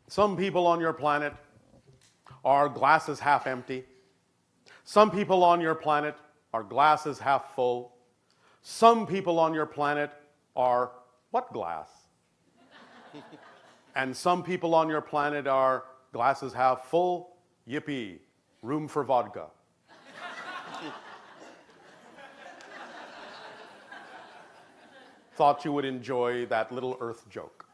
Some people on your planet are glasses half empty. Some people on your planet are glasses half full. Some people on your planet are what glass? And some people on your planet are glasses half full, yippee, room for vodka. Thought you would enjoy that little Earth joke.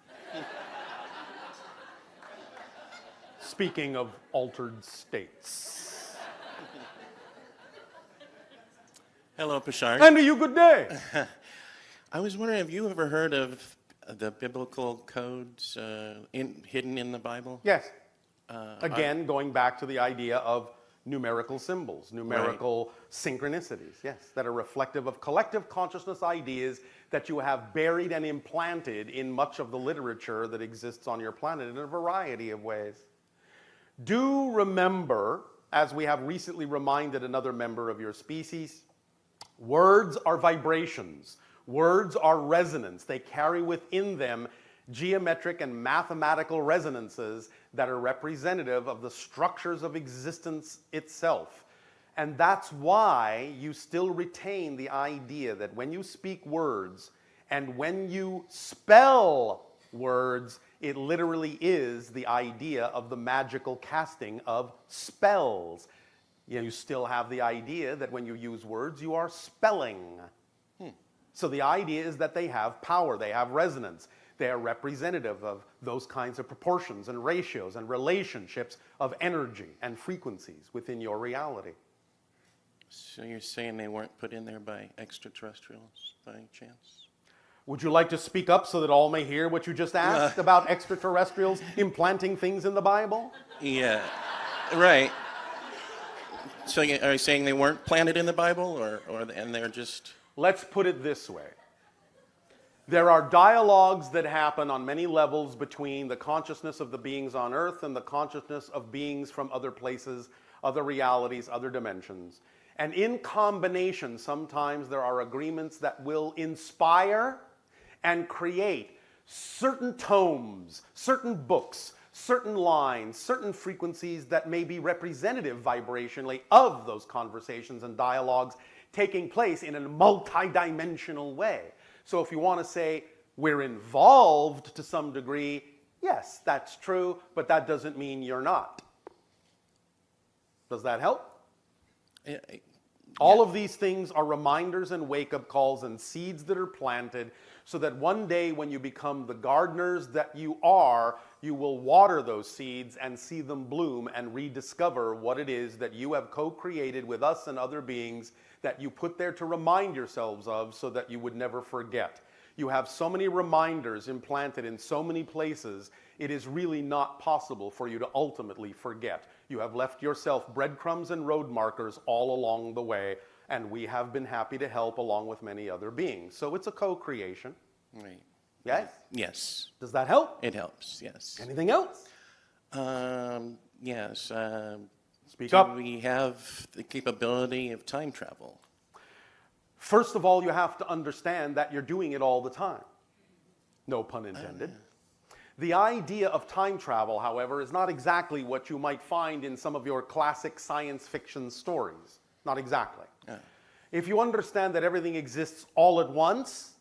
Speaking of altered states. Hello, Bashar. And to you, good day. I was wondering, have you ever heard of the biblical codes hidden in the Bible? Yes. Again, going back to the idea of numerical symbols, numerical synchronicities, yes, that are reflective of collective consciousness ideas that you have buried and implanted in much of the literature that exists on your planet in a variety of ways. Do remember, as we have recently reminded another member of your species, words are vibrations. Words are resonance. They carry within them geometric and mathematical resonances that are representative of the structures of existence itself. And that's why you still retain the idea that when you speak words and when you spell words, it literally is the idea of the magical casting of spells. You still have the idea that when you use words, you are spelling. So the idea is that they have power, they have resonance. They are representative of those kinds of proportions and ratios and relationships of energy and frequencies within your reality. So you're saying they weren't put in there by extraterrestrials by any chance? Would you like to speak up so that all may hear what you just asked about extraterrestrials implanting things in the Bible? Yeah, right. So are you saying they weren't planted in the Bible, and they're just... Let's put it this way. There are dialogues that happen on many levels between the consciousness of the beings on Earth and the consciousness of beings from other places, other realities, other dimensions. And in combination, sometimes there are agreements that will inspire and create certain tomes, certain books, certain lines, certain frequencies that may be representative vibrationally of those conversations and dialogues taking place in a multidimensional way. So if you want to say we're involved to some degree, yes, that's true, but that doesn't mean you're not. Does that help? All of these things are reminders and wake-up calls and seeds that are planted so that one day when you become the gardeners that you are, you will water those seeds and see them bloom and rediscover what it is that you have co-created with us and other beings that you put there to remind yourselves of so that you would never forget. You have so many reminders implanted in so many places, it is really not possible for you to ultimately forget. You have left yourself breadcrumbs and road markers all along the way, and we have been happy to help along with many other beings. So it's a co-creation. Right. Yes? Yes. Does that help? It helps, yes. Anything else? Yes. Speak up. Do we have the capability of time travel? First of all, you have to understand that you're doing it all the time. No pun intended. The idea of time travel, however, is not exactly what you might find in some of your classic science fiction stories. Not exactly. If you understand that everything exists all at once,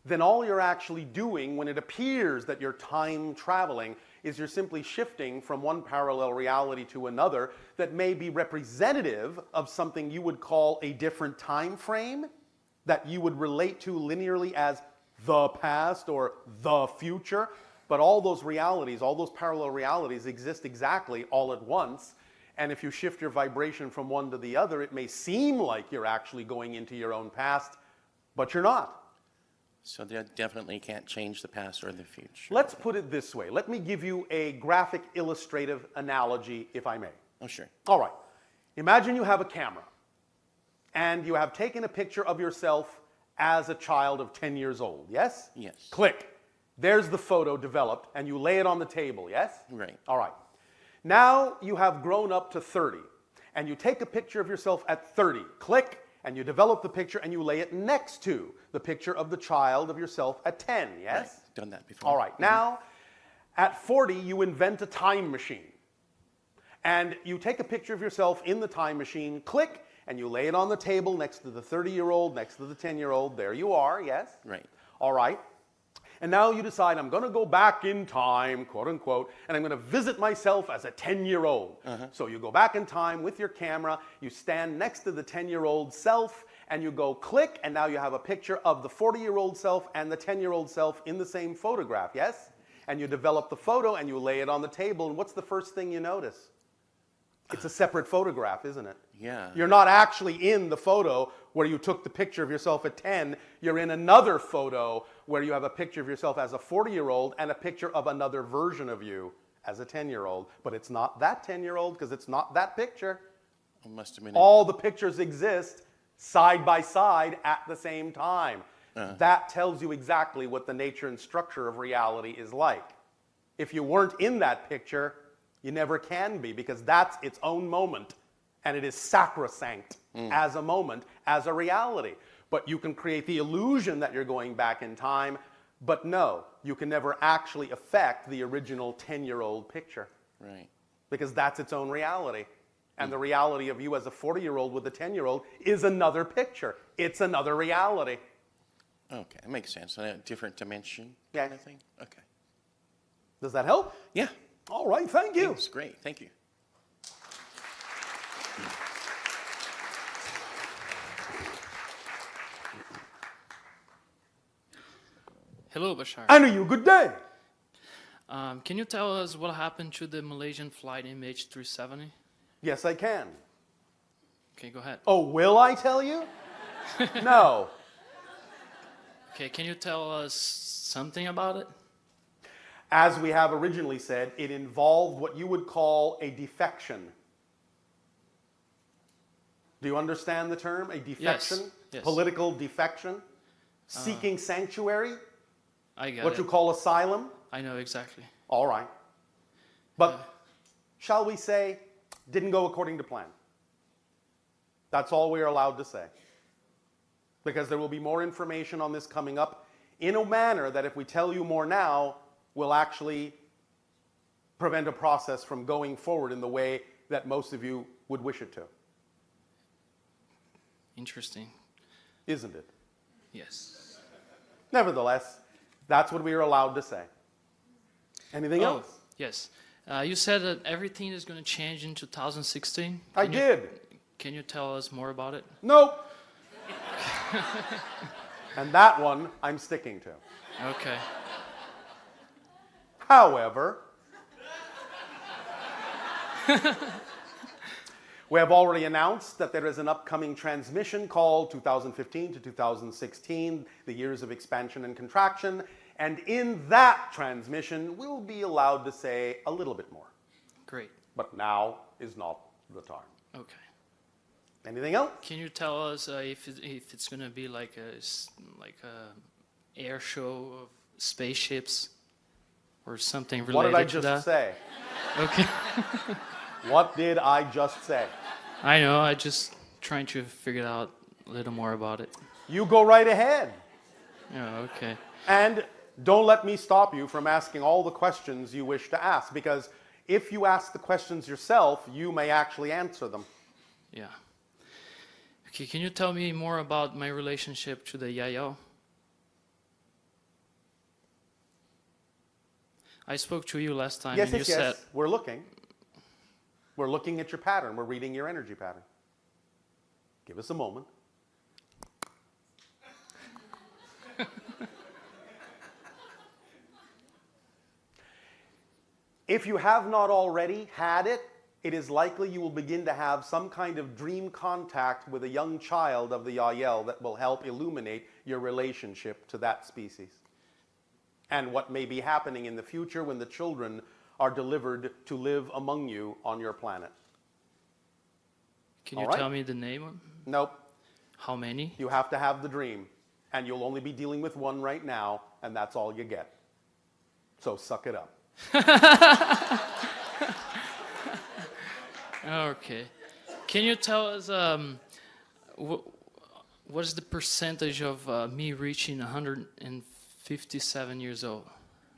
then all you're actually doing when it appears that you're time traveling is you're simply shifting from one parallel reality to another that may be representative of something you would call a different time frame that you would relate to linearly as the past or the future. But all those realities, all those parallel realities exist exactly all at once. And if you shift your vibration from one to the other, it may seem like you're actually going into your own past, but you're not. So they definitely can't change the past or the future. Let's put it this way. Let me give you a graphic illustrative analogy, if I may. Oh, sure. All right. Imagine you have a camera, and you have taken a picture of yourself as a child of 10 years old, yes? Yes. Click. There's the photo developed, and you lay it on the table, yes? Right. All right. Now you have grown up to 30, and you take a picture of yourself at 30. Click, and you develop the picture, and you lay it next to the picture of the child of yourself at 10, yes? Right. Done that before. All right. Now, At 40, you invent a time machine. And you take a picture of yourself in the time machine, click, and you lay it on the table next to the 30-year-old, next to the 10-year-old. There you are, yes? Right. All right. And now you decide, I'm going to go back in time, quote unquote, and I'm going to visit myself as a 10-year-old. So you go back in time with your camera, you stand next to the 10-year-old self, and you go click, and now you have a picture of the 40-year-old self and the 10-year-old self in the same photograph, yes? And you develop the photo, and you lay it on the table, and what's the first thing you notice? It's a separate photograph, isn't it? Yeah. You're not actually in the photo where you took the picture of yourself at 10. You're in another photo where you have a picture of yourself as a 40-year-old and a picture of another version of you as a 10-year-old. But it's not that 10-year-old because it's not that picture. It must have been All the pictures exist side by side at the same time. That tells you exactly what the nature and structure of reality is like. If you weren't in that picture, you never can be, because that's its own moment, and it is sacrosanct as a moment, as a reality. But you can create the illusion that you're going back in time, but no, you can never actually affect the original 10-year-old picture. Right. Because that's its own reality. And the reality of you as a 40-year-old with a 10-year-old is another picture. It's another reality. Okay, it makes sense. A different dimension Yeah. kind of thing? Okay. Does that help? Yeah. All right, thank you. It's great. Thank you. Hello, Bashar. I know you. Good day. Can you tell us what happened to the Malaysian flight MH370? Yes, I can. Okay, go ahead. Oh, will I tell you? No. Okay, can you tell us something about it? As we have originally said, it involved what you would call a defection. Do you understand the term? A defection? Yes. Political defection? Seeking sanctuary? I get What it. you call asylum? I know exactly. All right. But shall we say, didn't go according to plan. That's all we are allowed to say. Because there will be more information on this coming up in a manner that if we tell you more now, will actually prevent a process from going forward in the way that most of you would wish it to. Interesting. Isn't it? Yes. Nevertheless, that's what we are allowed to say. Anything else? Yes. You said that everything is going to change in 2016. I did. Can you tell us more about it? Nope. And that one I'm sticking to. Okay. However, we have already announced that there is an upcoming transmission called 2015 to 2016, the years of expansion and contraction, and in that transmission, we'll be allowed to say a little bit more. Great. But now is not the time. Okay. Anything else? Can you tell us if it's going to be like a air show of spaceships or something related What did I to that? just say? Okay. What did I just say? I know. I just trying to figure out a little more about it. You go right ahead. Oh, okay. And don't let me stop you from asking all the questions you wish to ask, because if you ask the questions yourself, you may actually answer them. Yeah. Okay. Can you tell me more about my relationship to the Yayo? I spoke to you last time, Yes, and you yes, said yes. We're looking. We're looking at your pattern. We're reading your energy pattern. Give us a moment. If you have not already had it, it is likely you will begin to have some kind of dream contact with a young child of the Yael that will help illuminate your relationship to that species and what may be happening in the future when the children are delivered to live among you on your planet. Can you All right. tell me the name? Nope. How many? You have to have the dream, and you'll only be dealing with one right now, and that's all you get. So suck it up. Okay. Can you tell us what is the percentage of me reaching 157 years old?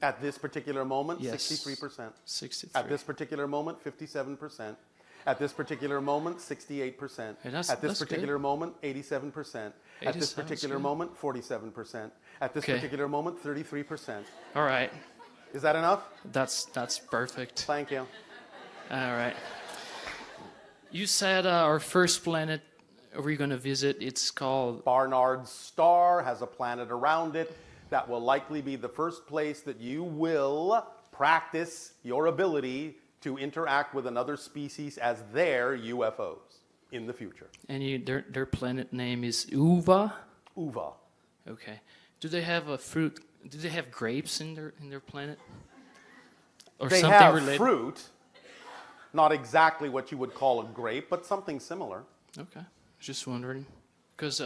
At this particular moment, Yes. 63%. 63. At this particular moment, 57%. At this particular moment, 68%. Hey, that's- At this that's good. particular moment, 87%. At this 87 is particular good. moment, 47%. At this Okay. particular moment, 33%. All right. Is that enough? That's perfect. Thank you. All right. You said our first planet we're going to visit, it's called... Barnard's star has a planet around it that will likely be the first place that you will practice your ability to interact with another species as their UFOs in the future. And their planet name is Uva? UVA. Okay. Do they have a fruit? Do they have grapes in their planet? Or They something have related? fruit, not exactly what you would call a grape, but something similar. Okay. Just wondering. Because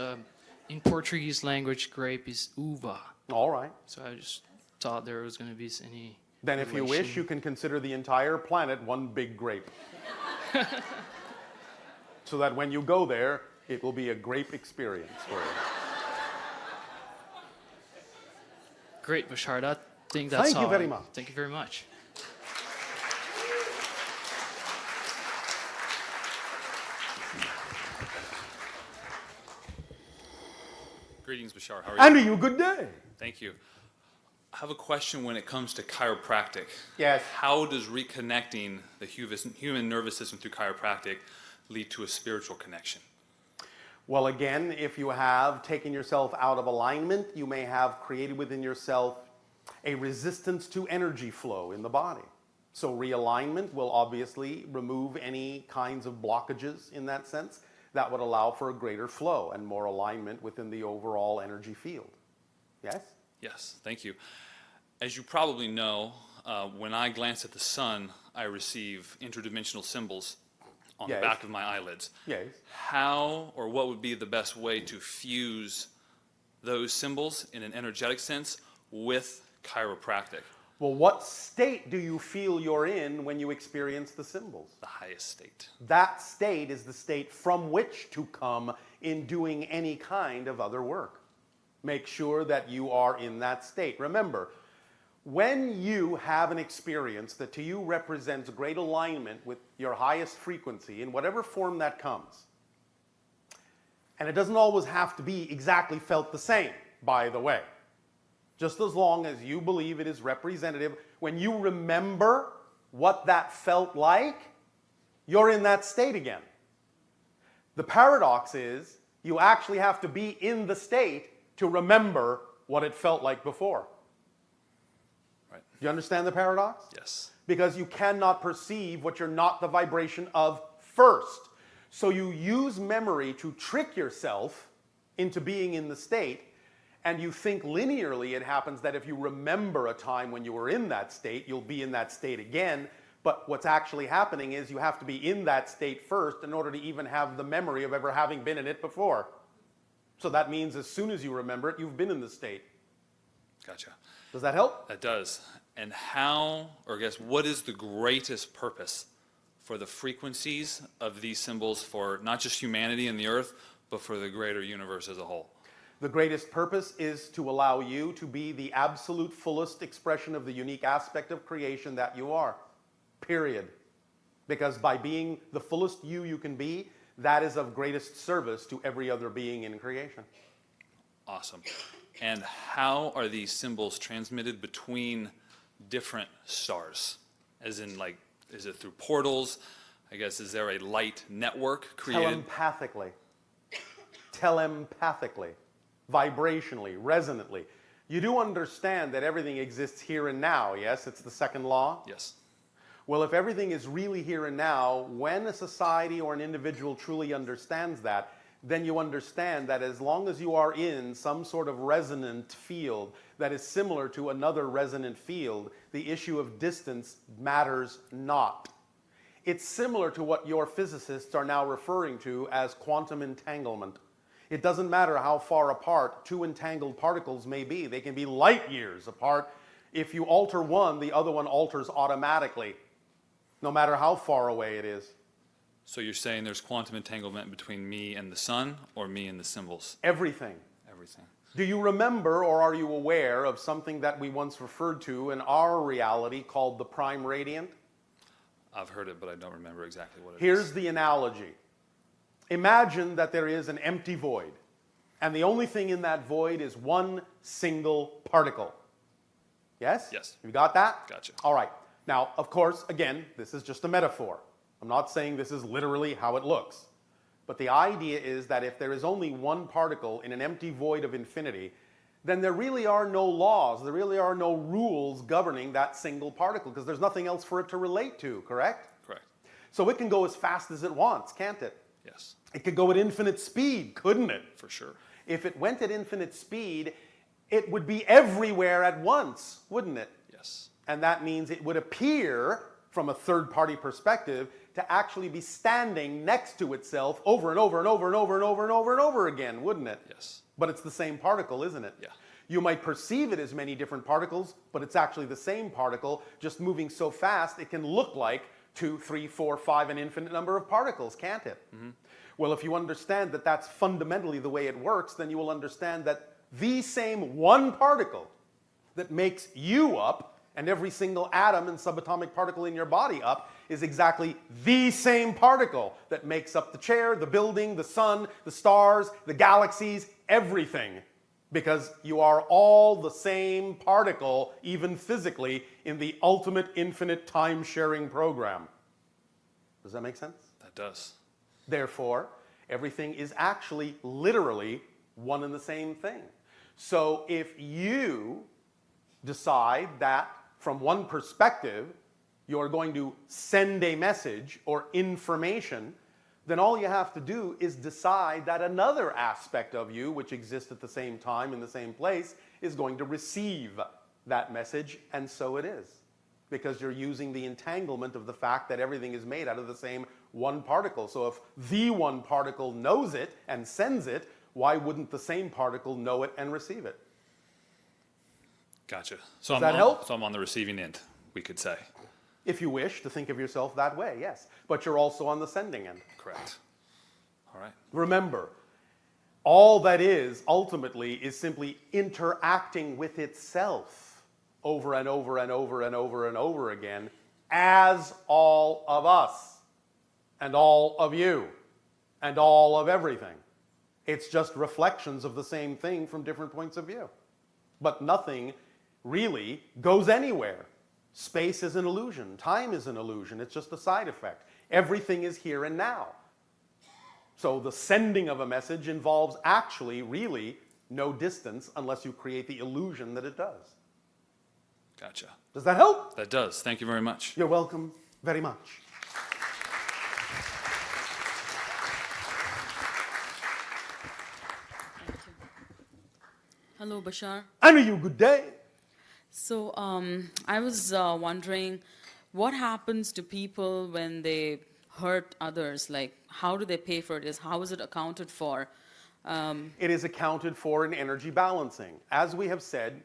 in Portuguese language, grape is uva. All right. So I just thought there was going to be any... Then if you wish, you can consider the entire planet one big grape. So that when you go there, it will be a grape experience for you. Great, Bashar. I think that's Thank you all. very much. Thank you very much. Greetings, Bashar. How are you? And to you, good day. Thank you. I have a question when it comes to chiropractic. Yes. How does reconnecting the human nervous system through chiropractic lead to a spiritual connection? Well, again, if you have taken yourself out of alignment, you may have created within yourself a resistance to energy flow in the body. So realignment will obviously remove any kinds of blockages in that sense. That would allow for a greater flow and more alignment within the overall energy field. Yes? Yes, thank you. As you probably know, when I glance at the sun, I receive interdimensional symbols on Yes. the back of my eyelids. Yes. How or what would be the best way to fuse those symbols in an energetic sense with chiropractic? Well, what state do you feel you're in when you experience the symbols? The highest state. That state is the state from which to come in doing any kind of other work. Make sure that you are in that state. Remember, when you have an experience that to you represents great alignment with your highest frequency in whatever form that comes, and it doesn't always have to be exactly felt the same, by the way, just as long as you believe it is representative, when you remember what that felt like, you're in that state again. The paradox is you actually have to be in the state to remember what it felt like before. Right. Do you understand the paradox? Yes. Because you cannot perceive what you're not the vibration of first. So you use memory to trick yourself into being in the state, and you think linearly it happens that if you remember a time when you were in that state, you'll be in that state again. But what's actually happening is you have to be in that state first in order to even have the memory of ever having been in it before. So that means as soon as you remember it, you've been in the state. Gotcha. Does that help? That does. And how, or I guess, what is the greatest purpose for the frequencies of these symbols for not just humanity and the earth, but for the greater universe as a whole? The greatest purpose is to allow you to be the absolute fullest expression of the unique aspect of creation that you are. Period. Because by being the fullest you can be, that is of greatest service to every other being in creation. Awesome. And how are these symbols transmitted between different stars? As in, like, is it through portals? I guess, is there a light network created? Telepathically. Telepathically. Vibrationally, resonantly. You do understand that everything exists here and now, yes? It's the second law? Yes. Well, if everything is really here and now, when a society or an individual truly understands that, then you understand that as long as you are in some sort of resonant field that is similar to another resonant field, the issue of distance matters not. It's similar to what your physicists are now referring to as quantum entanglement. It doesn't matter how far apart two entangled particles may be. They can be light years apart. If you alter one, the other one alters automatically, no matter how far away it is. So you're saying there's quantum entanglement between me and the sun, or me and the symbols? Everything. Everything. Do you remember or are you aware of something that we once referred to in our reality called the prime radiant? I've heard it, but I don't remember exactly what it is. Here's the analogy. Imagine that there is an empty void, and the only thing in that void is one single particle. Yes? Yes. You got that? Gotcha. All right. Now, of course, again, this is just a metaphor. I'm not saying this is literally how it looks. But the idea is that if there is only one particle in an empty void of infinity, then there really are no laws, there really are no rules governing that single particle, because there's nothing else for it to relate to, correct? Correct. So it can go as fast as it wants, can't it? Yes, It could go at infinite speed, couldn't it? for sure. If it went at infinite speed, it would be everywhere at once, wouldn't it? Yes. And that means it would appear, from a third-party perspective, to actually be standing next to itself over and over and over and over and over and over and over again, wouldn't it? Yes. But it's the same particle, isn't it? Yeah. You might perceive it as many different particles, but it's actually the same particle, just moving so fast it can look like 2, 3, 4, 5, an infinite number of particles, can't it? Mm-hmm. Well, if you understand that that's fundamentally the way it works, then you will understand that the same one particle that makes you up, and every single atom and subatomic particle in your body up, is exactly the same particle that makes up the chair, the building, the sun, the stars, the galaxies, everything. Because you are all the same particle, even physically, in the ultimate infinite time-sharing program. Does that make sense? That does. Therefore, everything is actually literally one and the same thing. So if you decide that from one perspective you're going to send a message or information, then all you have to do is decide that another aspect of you, which exists at the same time in the same place, is going to receive that message, and so it is. Because you're using the entanglement of the fact that everything is made out of the same one particle. So if the one particle knows it and sends it, why wouldn't the same particle know it and receive it? Gotcha. So Does that help? So I'm on the receiving end, we could say. If you wish to think of yourself that way, yes. But you're also on the sending end. Correct. All right. Remember, all that is ultimately is simply interacting with itself over and over and over and over and over again as all of us and all of you and all of everything. It's just reflections of the same thing from different points of view. But nothing really goes anywhere. Space is an illusion. Time is an illusion. It's just a side effect. Everything is here and now. So the sending of a message involves actually, really, no distance unless you create the illusion that it does. Gotcha. Does that help? That does. Thank you very much. You're welcome very much. Hello, Bashar. And you good day. So I was wondering, what happens to people when they hurt others? Like, how do they pay for this? How is it accounted for? It is accounted for in energy balancing. As we have said,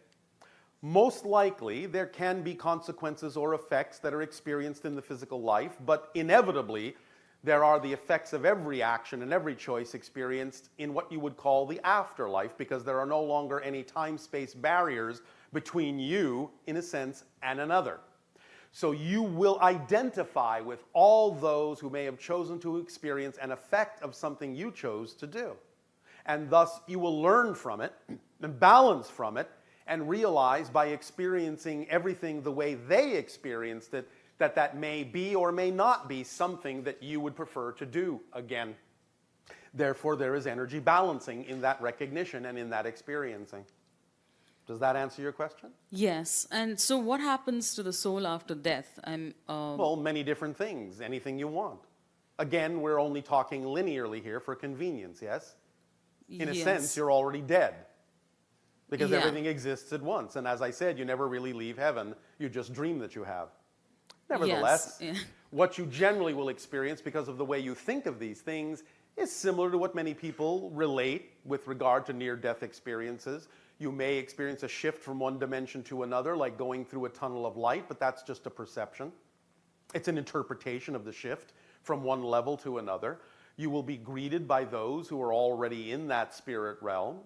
most likely there can be consequences or effects that are experienced in the physical life, but inevitably there are the effects of every action and every choice experienced in what you would call the afterlife, because there are no longer any time-space barriers between you, in a sense, and another. So you will identify with all those who may have chosen to experience an effect of something you chose to do. And thus you will learn from it and balance from it and realize by experiencing everything the way they experienced it that that may be or may not be something that you would prefer to do again. Therefore, there is energy balancing in that recognition and in that experiencing. Does that answer your question? Yes. And so what happens to the soul after death? Well, many different things, anything you want. Again, we're only talking linearly here for convenience, yes? In a sense, you're already dead. Because everything exists at once. And as I said, you never really leave heaven. You just dream that you have. Nevertheless, what you generally will experience because of the way you think of these things is similar to what many people relate with regard to near-death experiences. You may experience a shift from one dimension to another, like going through a tunnel of light, but that's just a perception. It's an interpretation of the shift from one level to another. You will be greeted by those who are already in that spirit realm.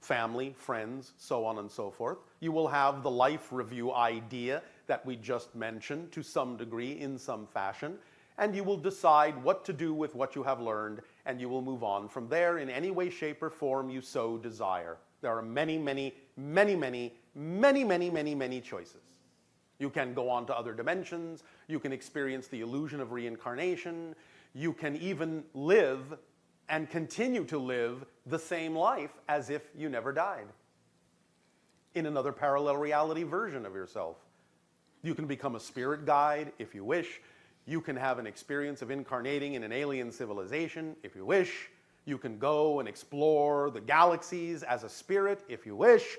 family, friends, so on and so forth. You will have the life review idea that we just mentioned to some degree in some fashion, and you will decide what to do with what you have learned, and you will move on from there in any way, shape, or form you so desire. There are many, many, many, many, many, many, many, many choices. You can go on to other dimensions, you can experience the illusion of reincarnation, you can even live and continue to live the same life as if you never died in another parallel reality version of yourself. You can become a spirit guide if you wish. You can have an experience of incarnating in an alien civilization if you wish. You can go and explore the galaxies as a spirit if you wish.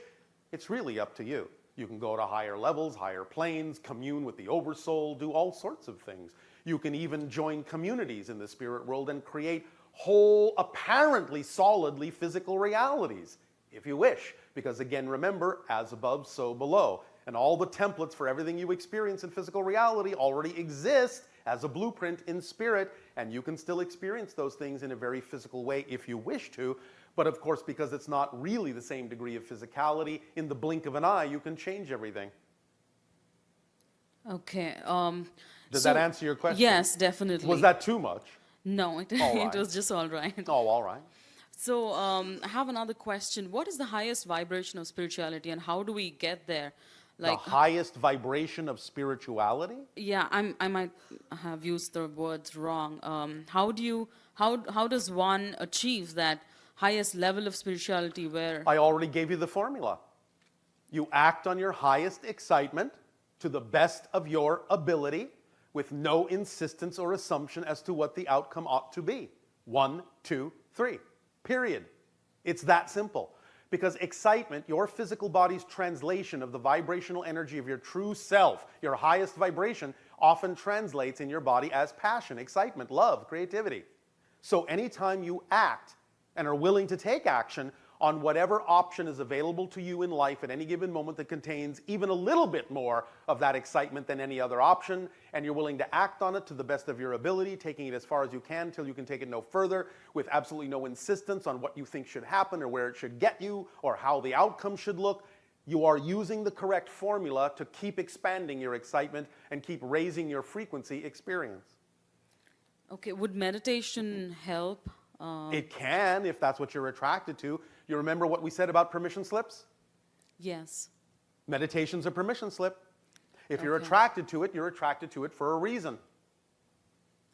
It's really up to you. You can go to higher levels, higher planes, commune with the oversoul, do all sorts of things. You can even join communities in the spirit world and create whole, apparently solidly physical realities, if you wish. Because again, remember, as above, so below. And all the templates for everything you experience in physical reality already exist as a blueprint in spirit, and you can still experience those things in a very physical way if you wish to. But of course, because it's not really the same degree of physicality, in the blink of an eye, you can change everything. Okay. Does that answer your question? Yes, definitely. Was that too much? No, it, All it right. was just all right. Oh, all right. So I have another question. What is the highest vibration of spirituality, and how do we get there? The highest vibration of spirituality? Yeah, I might have used the words wrong. How does one achieve that highest level of spirituality where? I already gave you the formula. You act on your highest excitement to the best of your ability with no insistence or assumption as to what the outcome ought to be. 1, 2, 3. Period. It's that simple. Because excitement, your physical body's translation of the vibrational energy of your true self, your highest vibration, often translates in your body as passion, excitement, love, creativity. So anytime you act and are willing to take action on whatever option is available to you in life at any given moment that contains even a little bit more of that excitement than any other option, and you're willing to act on it to the best of your ability, taking it as far as you can till you can take it no further, with absolutely no insistence on what you think should happen or where it should get you or how the outcome should look, you are using the correct formula to keep expanding your excitement and keep raising your frequency experience. Okay, would meditation help? It can, if that's what you're attracted to. You remember what we said about permission slips? Yes. Meditation's a permission slip. If you're Okay. attracted to it, you're attracted to it for a reason.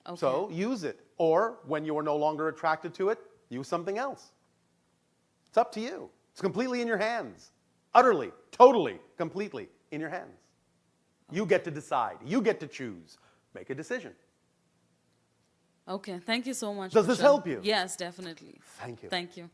Okay. So use it. Or when you are no longer attracted to it, use something else. It's up to you. It's completely in your hands. Utterly, totally, completely in your hands. You get to decide. You get to choose. Make a decision. Okay, thank you so much. Does this Bashar. help you? Yes, definitely. Thank you. Thank you.